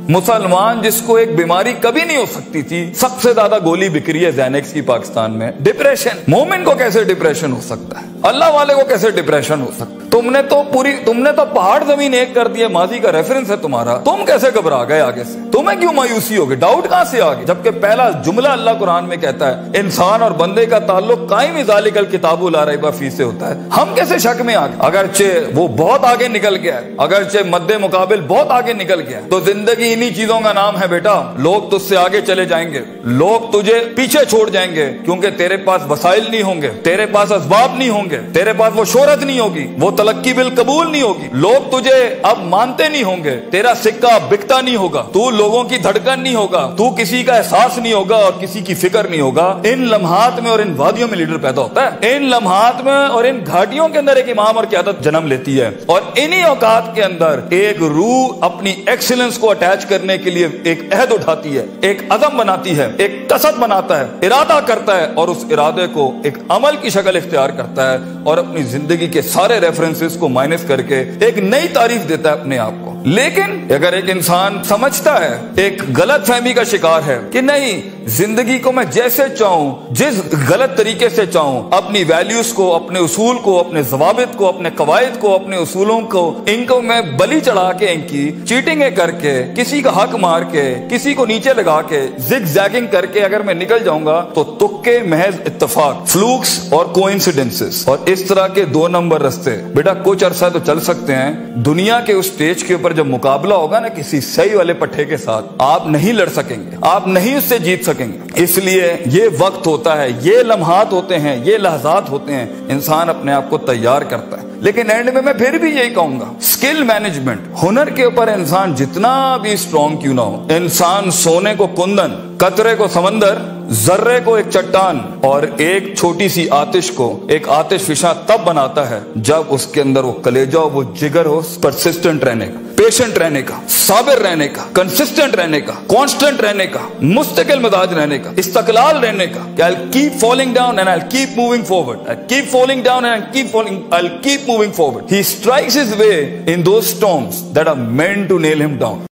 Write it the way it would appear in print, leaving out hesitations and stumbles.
मुसलमान जिसको एक बीमारी कभी नहीं हो सकती थी, सबसे ज्यादा गोली बिक रही है ज़ैनेक्स की पाकिस्तान में। डिप्रेशन, मोमिन को कैसे डिप्रेशन हो सकता है? अल्लाह वाले को कैसे डिप्रेशन हो सकता है? तुमने तो पहाड़ जमीन एक कर दिया, माजी का रेफरेंस है तुम्हारा, तुम कैसे घबरा गए आगे से? तुम्हें क्यों मायूसी हो गई? डाउट कहां से आ गई? जबकि पहला जुमला अल्लाह कुरान में कहता है इंसान और बंदे का ताल्लुक कायम ज़ालिकल किताबु ला रैब फीह से होता है। हम कैसे शक में आ गए? अगरचे वो बहुत आगे निकल गया है, अगरचे मद्दे मुकाबिल बहुत आगे निकल गया है, तो जिंदगी इन्हीं चीजों का नाम है बेटा। लोग तुझसे आगे चले जाएंगे, लोग तुझे पीछे छोड़ जाएंगे, क्योंकि तेरे पास वसाइल नहीं होंगे, तेरे पास असबाब नहीं होंगे, तेरे पास वो शोहरत नहीं होगी, वो तलक्की बिल कबूल नहीं होगी, लोग तुझे अब मानते नहीं होंगे, तेरा सिक्का बिकता नहीं होगा, तू लोगों की धड़कन नहीं होगा, तू किसी का एहसास नहीं होगा और किसी की फिक्र नहीं होगा। इन लम्हात में और इन वादियों में लीडर पैदा होता है, इन लम्हात में और इन घाटियों के अंदर एक इमाम और क़यादत जन्म लेती है, और इन्हीं औकात के अंदर एक रूह अपनी एक्सीलेंस को अटैच करने के लिए एक अहद उठाती है, एक अज़म बनाती है, एक कसद बनाता है, इरादा करता है, और उस इरादे को एक अमल की शक्ल इख्तियार करता है और अपनी जिंदगी के सारे रेफरेंसेस को माइनस करके एक नई तारीफ देता है अपने आप को। लेकिन अगर एक इंसान समझता है, एक गलत फहमी का शिकार है कि नहीं, जिंदगी को मैं जैसे चाहूं, जिस गलत तरीके से चाहूं, अपनी वैल्यूज को, अपने उसूल को, अपने ज़वाबित को, अपने कवायद को, अपने उसूलों को, इनको मैं बलि चढ़ा के, इनकी चीटिंग करके, किसी का हक मार के, किसी को नीचे लगा के, जिग जैगिंग करके अगर मैं निकल जाऊंगा तो तुक्के, महज इत्तेफाक, फ्लूक्स और कोइंसिडेंसेस, और इस तरह के 2 नंबर रास्ते बेटा कुछ अरसा तो चल सकते हैं। दुनिया के उस स्टेज के ऊपर जब मुकाबला होगा ना किसी सही वाले पट्टे के साथ, आप नहीं लड़ सकेंगे, आप नहीं उससे जीत सकेंगे। इसलिए ये वक्त होता है, ये लम्हात होते हैं, ये लहजात होते हैं, इंसान अपने आप को तैयार करता है। लेकिन एंड में मैं फिर भी यही कहूंगा, स्किल मैनेजमेंट, हुनर के ऊपर इंसान जितना भी स्ट्रॉन्ग क्यों ना हो, इंसान सोने को कुंदन, कतरे को समंदर, जर्रे को एक चट्टान और एक छोटी सी आतिश को एक आतिश फिशा तब बनाता है जब उसके अंदर वो कलेजा, वो जिगर हो, परसिस्टेंट रहने का, पेशेंट रहने का, साबिर रहने का, कंसिस्टेंट रहने का, कांस्टेंट रहने का, मुस्तकिल मिजाज रहने का, इस्तकलाल रहने का, कि I'll keep falling down and I'll keep moving forward, I'll keep falling down and I'll keep moving forward. He strikes his way in those storms that are meant to nail him down.